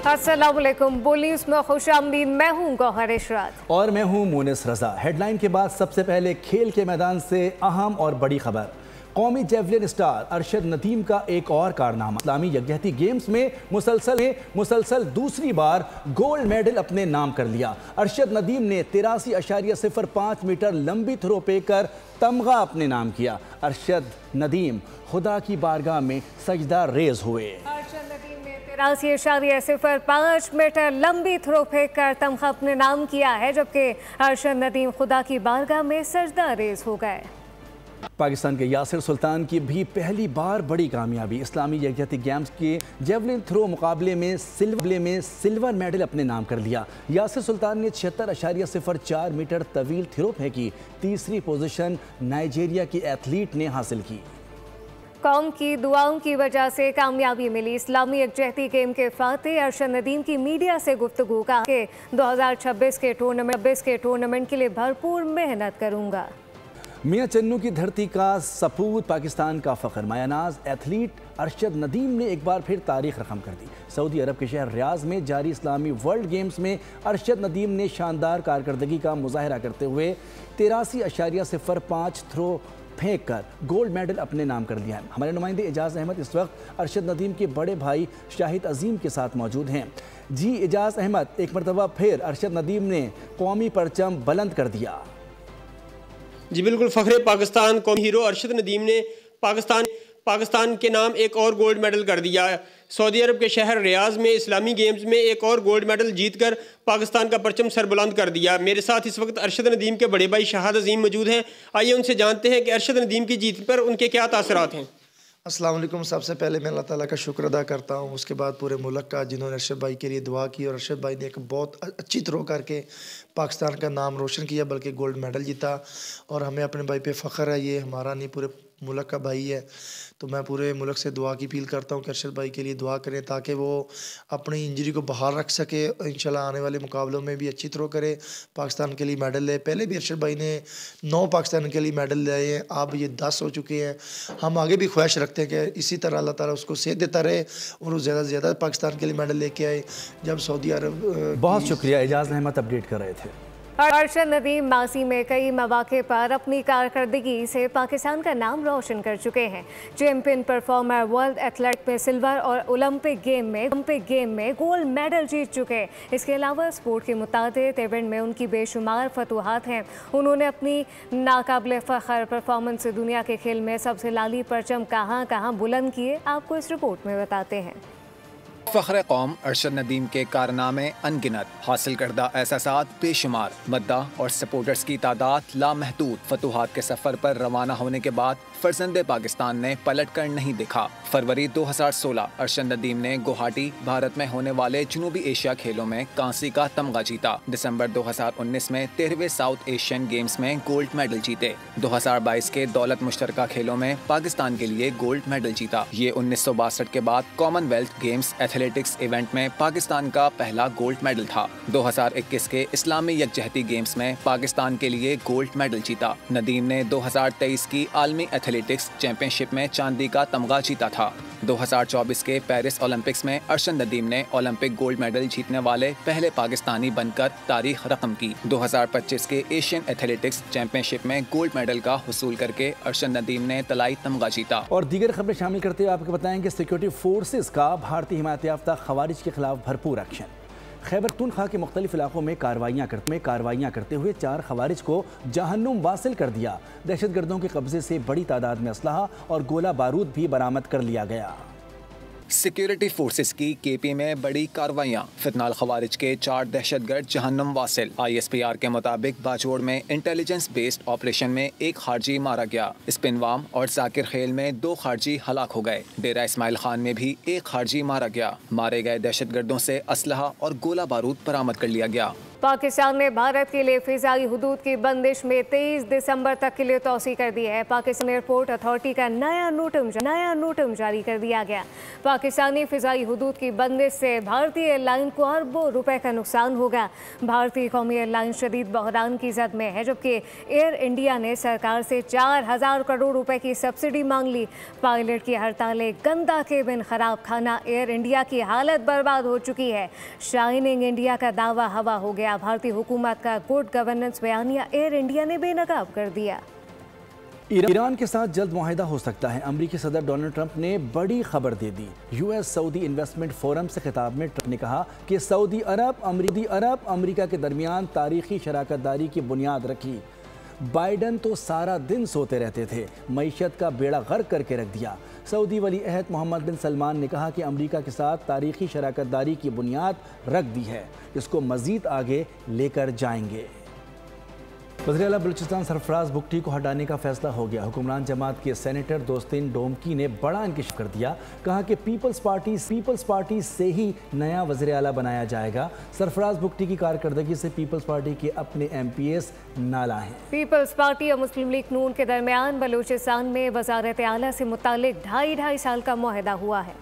अस्सलाम वालेकुम। बोलीस में खुशामदीद। मैं हूँ गौहर इशरात और मैं हूँ मुनिस रजा। हेडलाइन के बाद सबसे पहले खेल के मैदान से अहम और बड़ी खबर। कौमी जेवलिन स्टार अरशद नदीम का एक और कारनामा। इस्लामी यकजहती गेम्स में मुसलसल दूसरी बार गोल्ड मेडल अपने नाम कर लिया। अरशद नदीम ने 83.05 मीटर लंबी थ्रो पे कर तमगा अपने नाम किया। अरशद नदीम खुदा की बारगाह में सजदा रेज हुए। 83.05 मीटर लंबी थ्रो फेंक कर तमगा अपने नाम किया है, जबकि अरशद नदीम खुदा की बारगाह में सजदा रेज हो गए। पाकिस्तान के यासिर सुल्तान की भी पहली बार बड़ी कामयाबी। इस्लामी यकजहती गेम्स के जेवलिन थ्रो मुकाबले में सिल्वर मेडल अपने नाम कर लिया। यासिर सुल्तान ने 76.04 मीटर तवील थ्रो फेंकी। तीसरी पोजीशन नाइजीरिया की एथलीट ने हासिल की। कौम की दुआओं की वजह से कामयाबी मिली। इस्लामी यकजहती गेम के फातेह अरशद नदीम की मीडिया से गुफ्तगू का कि 2026 के टूर्नामेंट के लिए भरपूर मेहनत करूंगा। मियां चन्नू की धरती का सपूत पाकिस्तान का फ़ख्र मायानाज एथलीट अरशद नदीम ने एक बार फिर तारीख रकम कर दी। सऊदी अरब के शहर रियाज में जारी इस्लामी वर्ल्ड गेम्स में अरशद नदीम ने शानदार कारकर्दगी का मुजाहरा करते हुए 83.05 थ्रो फेंक कर गोल्ड मेडल अपने नाम कर लिया है। हमारे नुमाइंदे एजाज़ अहमद इस वक्त अरशद नदीम के बड़े भाई शाहिद अजीम के साथ मौजूद हैं। जी एजाज़ अहमद, एक मरतबा फिर अरशद नदीम ने कौमी परचम बुलंद कर दिया। जी बिल्कुल, फ़ख्रे पाकिस्तान कौमी हीरो अरशद नदीम ने पाकिस्तान के नाम एक और गोल्ड मेडल कर दिया। सऊदी अरब के शहर रियाज में इस्लामी गेम्स में एक और गोल्ड मेडल जीतकर पाकिस्तान का परचम सरबुलंद कर दिया। मेरे साथ इस वक्त अरशद नदीम के बड़े भाई शाहिद अजीम मौजूद हैं। आइए उनसे जानते हैं कि अरशद नदीम की जीत पर उनके क्या तासरात हैं। अस्सलाम वालेकुम। सबसे पहले मैं अल्लाह ताला का शुक्र अदा करता हूँ, उसके बाद पूरे मुल्क का जिन्होंने अरशद भाई के लिए दुआ की और अरशद भाई ने एक बहुत अच्छी थ्रो करके पाकिस्तान का नाम रोशन किया, बल्कि गोल्ड मेडल जीता। और हमें अपने भाई पे फ़ख्र है, ये हमारा नहीं पूरे मुल्क का भाई है। तो मैं पूरे मुल्क से दुआ की अपील करता हूँ कि अरशद भाई के लिए दुआ करें ताकि वो अपनी इंजरी को बहाल रख सके। इंशाल्लाह आने वाले मुकाबलों में भी अच्छी थ्रो करे, पाकिस्तान के लिए मेडल ले। पहले भी अरशद भाई ने 9 पाकिस्तान के लिए मेडल लाए हैं, अब ये 10 हो चुके हैं। हम आगे भी ख्वाहिश रखते हैं कि इसी तरह अल्लाह ताला उसको सेहत देता रहे और वो ज़्यादा से ज़्यादा पाकिस्तान के लिए मेडल लेके आए। जब सऊदी अरब बहुत शुक्रिया, एजाज़ अहमद अपडेट कर रहे थे। अरशद नदीम माजी में कई मौके पर अपनी कारकर्दगी से पाकिस्तान का नाम रोशन कर चुके हैं। चैंपियन परफॉर्मर, वर्ल्ड एथलेट में सिल्वर और ओलंपिक गेम में गोल्ड मेडल जीत चुके। इसके अलावा स्पोर्ट के मुताबिक इवेंट में उनकी बेशुमार फतूहात हैं। उन्होंने अपनी नाकाबिले फ़ख्र परफॉर्मेंस से दुनिया के खेल में सबसे लाली परचम कहाँ कहाँ बुलंद किए, आपको इस रिपोर्ट में बताते हैं। फ़ख्र कौम अरशद नदीम के कारनामे अनगिनत, हासिल करदा एहसासात बेशुमार, मद्दाह और सपोर्टर्स की तादाद लामहदूद। फतूहात के सफ़र पर रवाना होने के बाद फर्जंदे पाकिस्तान ने पलट कर नहीं देखा। फरवरी 2016 अरशद नदीम ने गुवाहाटी भारत में होने वाले जनूबी एशिया खेलों में कांसी का तमगा जीता। दिसंबर 2019 में 13वें साउथ एशियन गेम्स में गोल्ड मेडल जीते। 2022 के दौलत मुश्तरका खेलों में पाकिस्तान के लिए गोल्ड मेडल जीता। ये 1962 के बाद कॉमनवेल्थ गेम्स एथलेटिक्स इवेंट में पाकिस्तान का पहला गोल्ड मेडल था। 2021 के इस्लामी यकजहती गेम्स में पाकिस्तान के लिए गोल्ड मेडल जीता। नदीम ने 2023 की आलमी एथलेटिक्स चैंपियनशिप में चांदी का तमगा जीता था। 2024 के पेरिस ओलंपिक्स में अरशद नदीम ने ओलंपिक गोल्ड मेडल जीतने वाले पहले पाकिस्तानी बनकर तारीख रकम की। 2025 के एशियन एथलेटिक्स चैंपियनशिप में गोल्ड मेडल का हुसूल करके अरशद नदीम ने तलाई तमगा जीता। और दीगर खबरें शामिल करते हुए आपको बताएंगे सिक्योरिटी फोर्सेज का भारतीय हिमायत याफ्ता खवारिज के खिलाफ भरपूर एक्शन। खैबर पख्तूनख्वा के मुख्तलिफ इलाकों में कार्रवाइयाँ करते हुए 4 खवारिज को जहन्नुम वासिल कर दिया। दहशतगर्दों के कब्जे से बड़ी तादाद में असलहा और गोला बारूद भी बरामद कर लिया गया। सिक्योरिटी फोर्सेस की केपी में बड़ी कार्रवाइयाँ, फितनाल खवारिज के 4 दहशतगर्द जहन्नुम वासिल। ISPR के मुताबिक बाजोड़ में इंटेलिजेंस बेस्ड ऑपरेशन में 1 खारजी मारा गया। स्पिनवाम और जाकिर खेल में 2 खारजी हलाक हो गए। डेरा इस्माइल खान में भी 1 खारजी मारा गया। मारे गए दहशतगर्दों से असलहा और गोला बारूद बरामद कर लिया गया। पाकिस्तान ने भारत के लिए फ़िज़ाई हुदूद की बंदिश में 23 दिसंबर तक के लिए तौसी कर दी है। पाकिस्तान एयरपोर्ट अथॉरिटी का नया नोटम जारी कर दिया गया। पाकिस्तानी फ़िज़ाई हुदूद की बंदिश से भारतीय एयरलाइन को अरबों रुपए का नुकसान होगा। भारतीय कौमी एयरलाइन शदीद बहरान की जद में है, जबकि एयर इंडिया ने सरकार से 4,000 करोड़ रुपए की सब्सिडी मांग ली। पायलट की हड़तालें, गंदा केबिन, खराब खाना, एयर इंडिया की हालत बर्बाद हो चुकी है। शाइनिंग इंडिया का दावा हवा हो गया। भारतीय हुकूमत का गुड गवर्नेंस बयानिया एयर इंडिया ने बेनकाब कर दिया। ईरान के साथ जल्द मुआहिदा हो सकता है। अमेरिकी सदर डोनाल्ड ट्रंप ने बड़ी खबर दे दी। यूएस सऊदी इन्वेस्टमेंट फोरम से खिताब में ट्रंप ने कहा कि सऊदी अरब अमेरिका के दरमियान तारीखी शराकत दारी की बुनियाद रखी। बाइडन तो सारा दिन सोते रहते थे, मईशत का बेड़ा गर्क करके रख दिया। सऊदी वली अहद मोहम्मद बिन सलमान ने कहा कि अमेरिका के साथ तारीखी शराकत दारी की बुनियाद रख दी है, इसको मज़ीद आगे लेकर जाएंगे। वज़ीर आला बलूचिस्तान सरफराज भुट्टी को हटाने का फैसला हो गया। हुक्मरान जमात के सेनेटर दोस्तिन डोमकी ने बड़ा इंकशाफ कर दिया। कहा कि पीपल्स पार्टी से ही नया वज़ीर आला बनाया जाएगा। सरफराज भुट्टी की कारकर्दगी से पीपल्स पार्टी के अपने MPs नाला हैं। पीपल्स पार्टी और मुस्लिम लीग नून के दरमियान बलूचिस्तान में वज़ारत आला से मुतालिक 2.5 साल का मुआहदा हुआ है।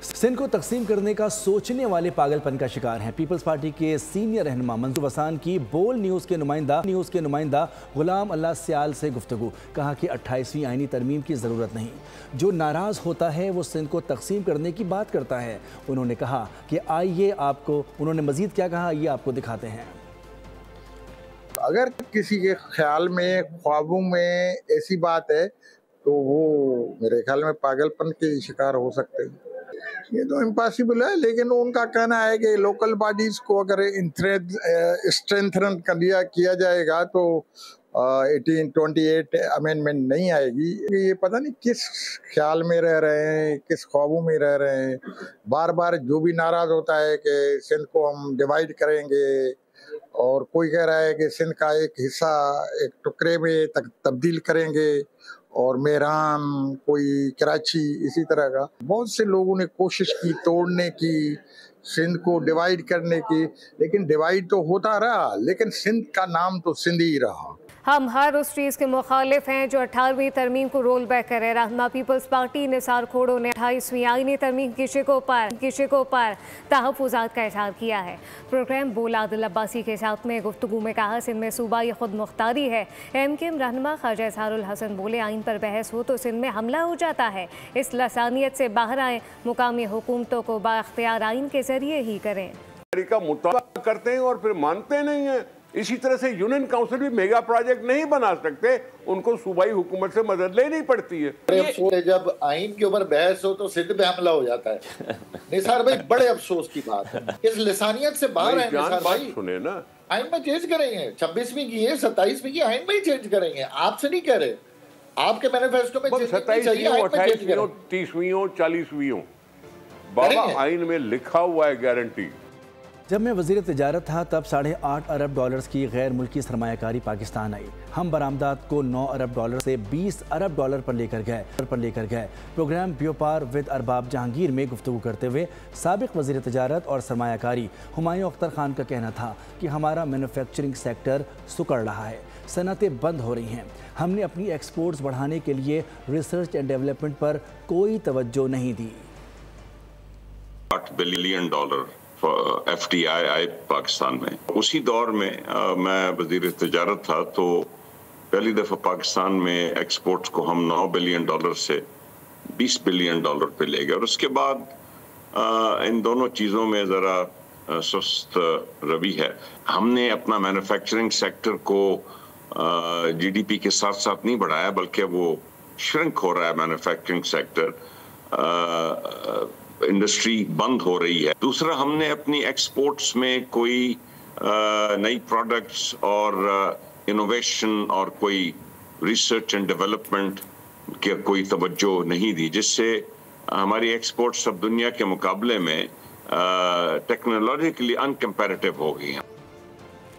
सिंध को तकसीम करने का सोचने वाले पागलपन का शिकार हैं। पीपल्स पार्टी के सीनियर रहनुमा मंसूर वसान की बोल न्यूज़ के नुमाइंदा गुलाम अल्लाह सियाल से गुफ्तगू। कहा कि 28वीं आईनी तरमीम की ज़रूरत नहीं, जो नाराज़ होता है वो सिंध को तकसीम करने की बात करता है। उन्होंने कहा कि उन्होंने मज़ीद क्या कहा, आइए आपको दिखाते हैं। अगर किसी के ख्याल में, ख्वाबों में ऐसी बात है तो वो मेरे ख्याल में पागलपन के शिकार हो सकते हैं। ये तो इम्पॉसिबल है, लेकिन उनका कहना है कि लोकल बॉडीज को अगर स्ट्रेंथन किया जाएगा तो 1828 अमेंडमेंट नहीं आएगी। ये पता नहीं किस ख्याल में रह रहे हैं, किस ख्वाबों में रह रहे हैं। बार बार जो भी नाराज होता है कि सिंध को हम डिवाइड करेंगे, और कोई कह रहा है कि सिंध का एक हिस्सा एक टुकड़े में तब्दील करेंगे, और मेहरान, कोई कराची, इसी तरह का बहुत से लोगों ने कोशिश की तोड़ने की, सिंध को डिवाइड करने की, लेकिन डिवाइड तो होता रहा, लेकिन सिंध का नाम तो सिंध ही रहा। हम हर उस चीज़ के मुखालिफ हैं जो 18वीं तरमीम को रोल बैक करे। रहनुमा पीपल्स पार्टी निसार खोड़ो ने 28वीं आईनी तरमीम की शिकों पर तहफ़्फ़ुज़ात का इज़हार किया है। प्रोग्राम बोला आदिल अब्बासी के साथ में गुफ्तगू में कहा, सिंध में सूबाई खुद मुख्तारी है। MKM रहनुमा ख्वाजा इज़हारुल हसन बोले, आइन पर बहस हो तो सिंध में हमला हो जाता है। इस लसानियत से बाहर आए, मुकामी हुकूमतों को बाख्तियार आइन के जरिए ही करें। अमेरिका मुताबिक करते हैं और फिर मानते नहीं हैं। इसी तरह से यूनियन काउंसिल भी मेगा प्रोजेक्ट नहीं बना सकते, उनको सूबाई हुकूमत से मदद लेनी पड़ती है। जब आइन के ऊपर बहस हो तो सिंध पे हमला हो जाता है। निसार भाई, बड़े अफसोस की बात है, इस लिसानियत से बाहर है। निसार भाई, सुने ना, आइन में चेंज करेंगे, 26वीं की है, 27वीं की आइन में ही चेंज करेंगे। आपसे नहीं कह रहे, आपके मैनिफेस्टो में 27वीं, 28वीं, 30वीं, 40वीं, बाबा आइन में लिखा हुआ है गारंटी। जब मैं वज़ीर तिजारत था तब $8.5 अरब की गैर मुल्की सरमायाकारी पाकिस्तान आई। हम बरामदात को $9 अरब से $20 अरब पर लेकर गए। प्रोग्राम ब्योपार विद अरबाब जहांगीर में गुफ्तगू करते हुए साबिक वज़ीर तिजारत और सरमायाकारी हुमायूं अख्तर खान का कहना था कि हमारा मैन्युफैक्चरिंग सेक्टर सुकड़ रहा है, सनतें बंद हो रही हैं। हमने अपनी एक्सपोर्ट्स बढ़ाने के लिए रिसर्च एंड डेवलपमेंट पर कोई तवज्जो नहीं दी। $8 बिलियन FDI आए पाकिस्तान में। उसी दौर में मैं वज़ीर तिजारत था, तो पहली दफ़ा पाकिस्तान में एक्सपोर्ट्स को हम $9 बिलियन से $20 बिलियन पे ले गए। और उसके बाद इन दोनों चीज़ों में ज़रा सुस्त रवि है। हमने अपना मैन्युफैक्चरिंग सेक्टर को GDP के साथ साथ नहीं बढ़ाया, बल्कि वो श्रिंक हो रहा है मैन्युफैक्चरिंग सेक्टर। इंडस्ट्री बंद हो रही है। दूसरा, हमने अपनी एक्सपोर्ट्स में कोई नई प्रोडक्ट्स और इनोवेशन और कोई रिसर्च एंड डेवलपमेंट के कोई तवज्जो नहीं दी, जिससे हमारी एक्सपोर्ट्स सब दुनिया के मुकाबले में टेक्नोलॉजिकली अनकम्पैरेटिव हो गई हैं।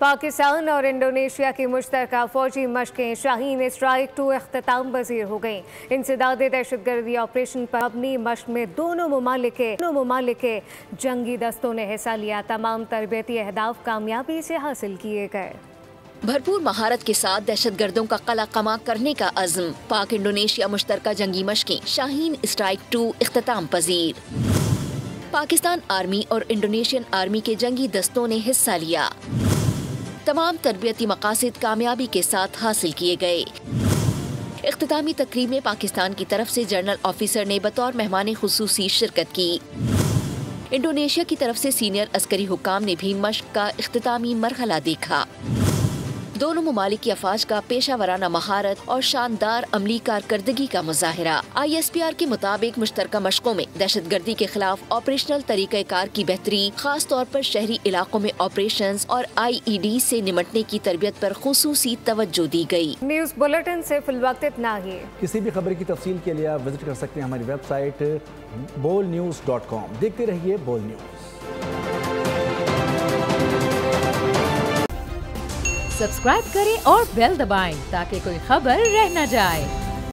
पाकिस्तान और इंडोनेशिया की मुश्तरका फौजी मशकें शाहीन स्ट्राइक 2 इख्तिताम पज़ीर हो गईं। इंसदाद दहशतगर्दी ऑपरेशन पर मबनी मश्क में दोनों ममालिक के जंगी दस्तों ने हिस्सा लिया। तमाम तरबियती अहदाफ कामयाबी से हासिल किए गए। भरपूर महारत के साथ दहशतगर्दों का कला कमा करने का अज़्म। पाक इंडोनेशिया मुश्तरका जंगी मशकें शाहीन स्ट्राइक 2 इख्तिताम पज़ीर। पाकिस्तान आर्मी और इंडोनेशियन आर्मी के जंगी दस्तों ने हिस्सा लिया। तमाम तरबियती मकासद कामयाबी के साथ हासिल किए गए। इख्तितामी तकरीब में पाकिस्तान की तरफ से जनरल ऑफिसर ने बतौर मेहमान खुसूसी शिरकत की। इंडोनेशिया की तरफ से सीनियर अस्करी हुक्काम ने भी मश्क का इख्तितामी मरहला देखा। दोनों ममालिक की अफवाज का पेशा वराना महारत और शानदार अमली कारकर्दगी का मुजाहिरा। ISPR के मुताबिक मुश्तरका मशकों में दहशतगर्दी के खिलाफ ऑपरेशनल तरीक़ेकार की बेहतरी, खास तौर पर शहरी इलाकों में ऑपरेशंस और IED से निमटने की तरबियत पर खुसूसी तवज्जो दी गई। न्यूज़ बुलेटिन से फिलवक्त इतना ही। किसी भी खबर की तफसील के लिए आप विजिट कर सकते हैं हमारी वेबसाइट bolnews.com। देखते रहिए बोल न्यूज़। सब्सक्राइब करें और बेल दबाएं ताकि कोई खबर रह न जाए।